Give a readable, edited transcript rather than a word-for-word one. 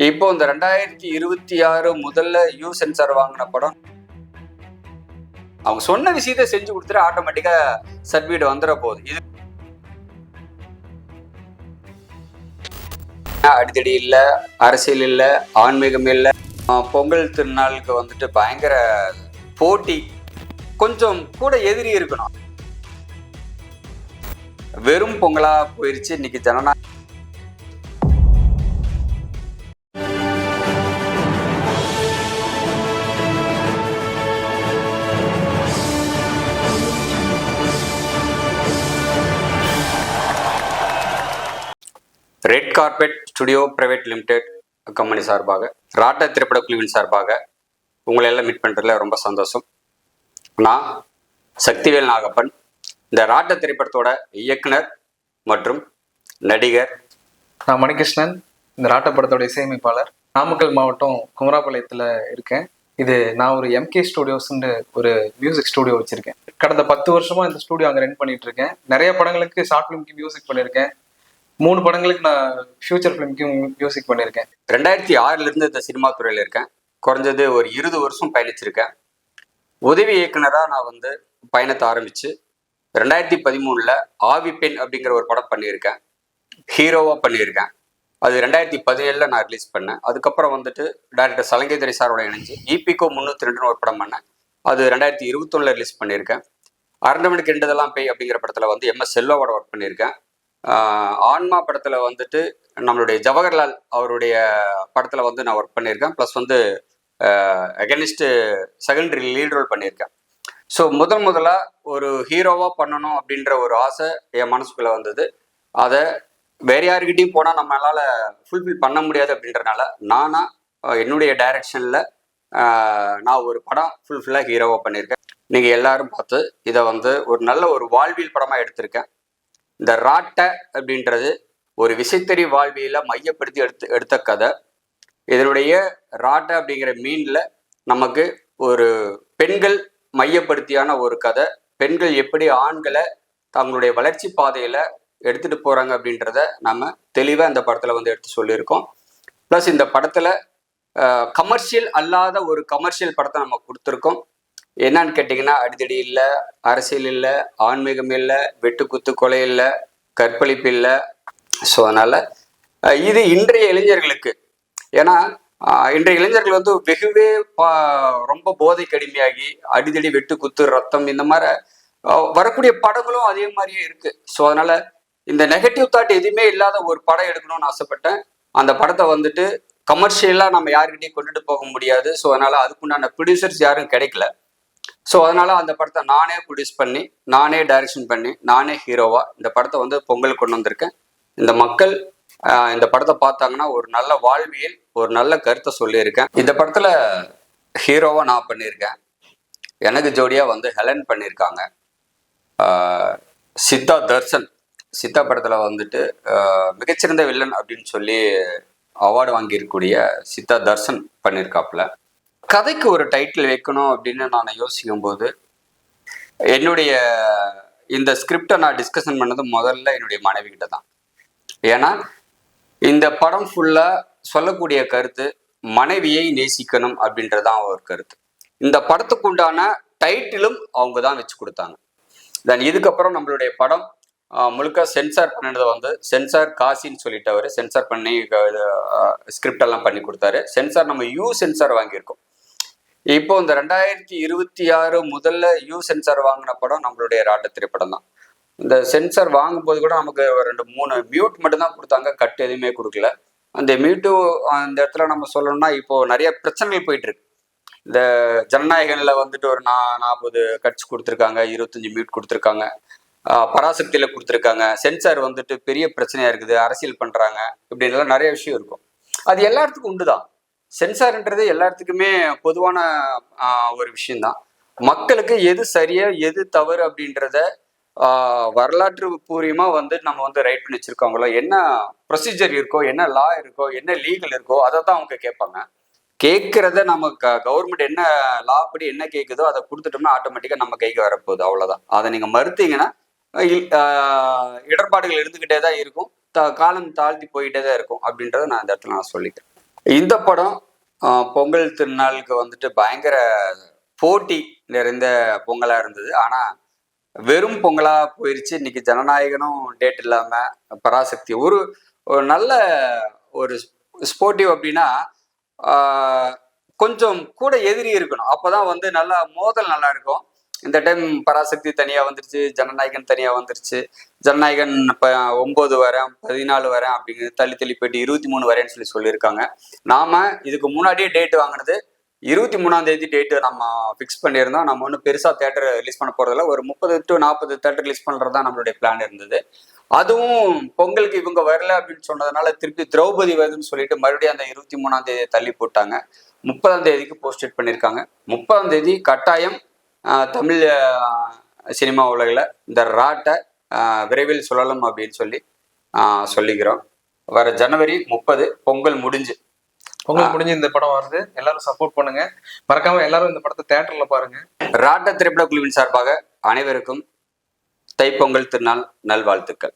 இப்போ இந்த 2026 முதல்ல யூ சென்சார் வாங்கின படம் அவங்க சொன்ன விஷயத்த செஞ்சு கொடுத்துட்டு ஆட்டோமேட்டிக்கா சர்டிஃபிகேட் வந்துட போகுது. இது அடித்தடி இல்லை, அரசியல் இல்லை, ஆன்மீகம் இல்லை. பொங்கல் திருநாளுக்கு வந்துட்டு பயங்கர போட்டி, கொஞ்சம் கூட எதிரி இருக்கணும். வெறும் பொங்கலா போயிருச்சு இன்னைக்கு ஜனநாயகம். Red carpet studio private limited company சார்பாக, ராட்ட திரைப்பட குழுவின் சார்பாக உங்களை எல்லாம் மீட் பண்ணுறதுல ரொம்ப சந்தோஷம். நான் சக்திவேல் நாகப்பன், இந்த ராட்ட திரைப்படத்தோட இயக்குனர் மற்றும் நடிகர். நான் மணிகிருஷ்ணன், இந்த ராட்ட படத்தோட இசையமைப்பாளர். நாமக்கல் மாவட்டம் குமராபாளையத்தில் இருக்கேன். இது நான் ஒரு எம்கே ஸ்டுடியோஸ்ன்னு ஒரு மியூசிக் ஸ்டுடியோ வச்சுருக்கேன். கடந்த 10 வருஷமாக இந்த ஸ்டுடியோ அங்கே ரன் பண்ணிட்டு இருக்கேன். நிறைய படங்களுக்கு ஷார்ட் ஃபிலிம்க்கு மியூசிக் பண்ணியிருக்கேன். 3 படங்களுக்கு நான் ஃபியூச்சர் ஃபிலிம்க்கும் மியூசிக் பண்ணியிருக்கேன். 2006 இந்த சினிமா துறையில் இருக்கேன். குறைஞ்சது ஒரு 20 வருஷம் பயணிச்சிருக்கேன். உதவி இயக்குனராக நான் பயணத்தை ஆரம்பித்து 2013 ஆவி பெண் அப்படிங்கிற ஒரு படம் பண்ணியிருக்கேன். ஹீரோவாக பண்ணியிருக்கேன். அது 2017 நான் ரிலீஸ் பண்ணேன். அதுக்கப்புறம் டைரக்டர் சலங்கேதுரை சாரோட இணைஞ்சு ஈபிகோ 302 ஒரு படம் பண்ணேன். அது 2021 ரிலீஸ் பண்ணியிருக்கேன். அரண்டமணிக்கு ரெண்டுதெல்லாம் பேய் அப்படிங்கிற படத்தில் MS செல்வாவோட ஒர்க் பண்ணியிருக்கேன். ஆன்மா படத்தில் நம்மளுடைய ஜவஹர்லால் அவருடைய படத்தில் நான் ஒர்க் பண்ணியிருக்கேன். ப்ளஸ் அகெனிஸ்ட் செகண்டரி லீட் ரோல் பண்ணியிருக்கேன். ஸோ முதலாக ஒரு ஹீரோவாக பண்ணணும் அப்படின்ற ஒரு ஆசை என் மனசுக்குள்ளே வந்தது. அதை வேறு யாருக்கிட்டையும் போனால் நம்மளால் ஃபுல்ஃபில் பண்ண முடியாது அப்படின்றனால என்னுடைய டைரக்ஷனில் நான் ஒரு படம் ஃபுல்ஃபில்லாக ஹீரோவாக பண்ணியிருக்கேன். நீங்கள் எல்லாரும் பார்த்து இதை ஒரு நல்ல ஒரு வாழ்வியல் படமாக எடுத்திருக்கேன். இந்த ராட்டை அப்படின்றது ஒரு விசைத்தறி வாழ்வியலை மையப்படுத்தி எடுத்த கதை. இதனுடைய ராட்டை அப்படிங்கிற மீனில் நமக்கு ஒரு பெண்கள் மையப்படுத்தியான ஒரு கதை. பெண்கள் எப்படி ஆண்களை தங்களுடைய வளர்ச்சி பாதையில் எடுத்துகிட்டு போகிறாங்க அப்படின்றத நம்ம தெளிவாக இந்த படத்தில் எடுத்து சொல்லியிருக்கோம். ப்ளஸ் இந்த படத்தில் கமர்ஷியல் அல்லாத ஒரு கமர்ஷியல் படத்தை நம்ம கொடுத்துருக்கோம். என்னன்னு கேட்டிங்கன்னா, அடித்தடி இல்லை, அரசியல் இல்லை, ஆன்மீகம் இல்லை, வெட்டு குத்து கொலை இல்லை, கற்பழிப்பு இல்லை. ஸோ அதனால் இது இன்றைய இளைஞர்களுக்கு, ஏன்னா இன்றைய இளைஞர்கள் வெகுவே ரொம்ப போதைக்கு அடிமையாகி அடித்தடி வெட்டு குத்து ரத்தம் இந்த மாதிரி வரக்கூடிய படங்களும் அதே மாதிரியே இருக்குது. ஸோ அதனால் இந்த நெகட்டிவ் தாட் எதுவுமே இல்லாத ஒரு படம் எடுக்கணும்னு ஆசைப்பட்டேன். அந்த படத்தை கமர்ஷியலாக நம்ம யாருக்கிட்டையும் கொண்டுட்டு போக முடியாது. ஸோ அதனால் அதுக்குண்டான ப்ரொடியூசர்ஸ் யாரும் கிடைக்கல. ஸோ அதனால் அந்த படத்தை நானே ப்ரொடியூஸ் பண்ணி, நானே டைரக்ஷன் பண்ணி, நானே ஹீரோவாக இந்த படத்தை பொங்கல் கொண்டு வந்திருக்கேன். இந்த மக்கள் இந்த படத்தை பார்த்தாங்கன்னா ஒரு நல்ல வாழ்வியல், ஒரு நல்ல கருத்தை சொல்லியிருக்கேன். இந்த படத்தில் ஹீரோவாக நான் பண்ணியிருக்கேன். எனக்கு ஜோடியாக ஹெலன் பண்ணியிருக்காங்க. சித்தா தர்சன், சித்தா படத்தில் மிகச்சிறந்த வில்லன் அப்படின்னு சொல்லி அவார்டு வாங்கியிருக்கக்கூடிய சித்தா தர்சன் பண்ணியிருக்காப்புல. கதைக்கு ஒரு டைட்டில் வைக்கணும் அப்படின்னு நான் யோசிக்கும் போது என்னுடைய இந்த ஸ்கிரிப்டை நான் டிஸ்கஷன் பண்ணது முதல்ல என்னுடைய மனைவி கிட்ட தான். ஏன்னா இந்த படம் ஃபுல்லாக சொல்லக்கூடிய கருத்து மனைவியை நேசிக்கணும் அப்படின்றதான் ஒரு கருத்து. இந்த படத்துக்கு உண்டான டைட்டிலும் அவங்க தான் வச்சு கொடுத்தாங்க. தென் இதுக்கப்புறம் நம்மளுடைய படம் முழுக்க சென்சார் பண்ணினது சென்சார் காசின்னு சொல்லிட்டு அவர் சென்சார் பண்ணி ஸ்கிரிப்ட் எல்லாம் பண்ணி கொடுத்தாரு. சென்சார் நம்ம யூ சென்சார் வாங்கியிருக்கோம். இப்போ இந்த 2026 முதல்ல யூ சென்சார் வாங்கின படம் நம்மளுடைய ராட்ட திரைப்படம் தான். இந்த சென்சார் வாங்கும்போது கூட நமக்கு 2-3 மியூட் மட்டும்தான் கொடுத்தாங்க, கட் எதுவுமே கொடுக்கல. அந்த மியூட்டு அந்த இடத்துல நம்ம சொல்லணும்னா இப்போ நிறைய பிரச்சனைகள் போயிட்டு இருக்கு. இந்த ஜனநாயகனில் ஒரு 40 கட்ஸ் கொடுத்துருக்காங்க, 25 மியூட் கொடுத்துருக்காங்க, பராசக்தியில் கொடுத்துருக்காங்க. சென்சார் பெரிய பிரச்சனையா இருக்குது, அரசியல் பண்றாங்க, இப்படின்லாம் நிறைய விஷயம் இருக்கும். அது எல்லாத்துக்கும் உண்டு தான். சென்சார்ன்றது எல்லாத்துக்குமே பொதுவான ஒரு விஷயம்தான். மக்களுக்கு எது சரியா எது தவறு அப்படின்றத வரலாற்று பூர்வமா நம்ம ரைட் பண்ணி வச்சிருக்காங்களோ, என்ன ப்ரொசீஜர் இருக்கோ, என்ன லா இருக்கோ, என்ன லீகல் இருக்கோ, அதை தான் அவங்க கேட்பாங்க. கேட்கறத நம்ம கவர்மெண்ட் என்ன லா படி என்ன கேட்குதோ அதை கொடுத்துட்டோம்னா ஆட்டோமேட்டிக்கா நம்ம கைக்கு வரப்போகுது, அவ்வளவுதான். அதை நீங்க மறுத்தீங்கன்னா இடர்பாடுகள் இருந்துகிட்டே தான் இருக்கும், காலம் தாழ்த்தி போயிட்டே தான் இருக்கும் அப்படின்றத நான் இந்த இடத்துல சொல்லிக்கிறேன். இந்த படம் பொங்கல் திருநாளுக்கு வந்துட்டு பயங்கர போட்டி நிறைந்த பொங்கலா இருந்தது. ஆனா வெறும் பொங்கலா போயிருச்சு. இன்னைக்கு ஜனநாயகனும் டேட் இல்லாம பராசக்தி ஒரு நல்ல ஒரு ஸ்போர்ட்டிவ் அப்படின்னா கொஞ்சம் கூட எதிரி இருக்கணும். அப்பதான் வந்து நல்லா மோதல் நல்லா இருக்கும். இந்த டைம் பராசக்தி தனியா வந்துருச்சு, ஜனநாயகன் தனியா வந்துருச்சு. ஜனநாயகன் இப்ப 9 வரேன் 14 வரேன் அப்படிங்கிறது தள்ளி தள்ளி போயிட்டு 23 வரேன்னு சொல்லியிருக்காங்க. நாம இதுக்கு முன்னாடியே டேட் வாங்கினது 23ஆம் தேதி டேட்டு நம்ம ஃபிக்ஸ் பண்ணியிருந்தோம். நம்ம ஒன்றும் பெருசா தேட்டர் ரிலீஸ் பண்ண போறதில்ல. ஒரு 30 to 40 தேட்டர் ரிலீஸ் பண்றது தான் நம்மளுடைய பிளான் இருந்தது. அதுவும் பொங்கலுக்கு இவங்க வரல அப்படின்னு சொன்னதுனால திருப்பி திரௌபதி வருதுன்னு சொல்லிட்டு மறுபடியும் அந்த 23ஆம் தேதியை தள்ளி போட்டாங்க. 30ஆம் தேதிக்கு போஸ்டேட் பண்ணியிருக்காங்க. 30ஆம் தேதி கட்டாயம் தமிழ் சினிமா உலகில் இந்த ராட்டை விரைவில் சொல்லலாம் அப்படின்னு சொல்லிக்கிறோம். வர ஜனவரி 30 பொங்கல் முடிஞ்சு இந்த படம் வருது. எல்லாரும் சப்போர்ட் பண்ணுங்க. மறக்காம எல்லாரும் இந்த படத்தை தியேட்டர்ல பாருங்க. ராட்ட திரைப்பட குழுவின் சார்பாக அனைவருக்கும் தைப்பொங்கல் திருநாள் நல்வாழ்த்துக்கள்.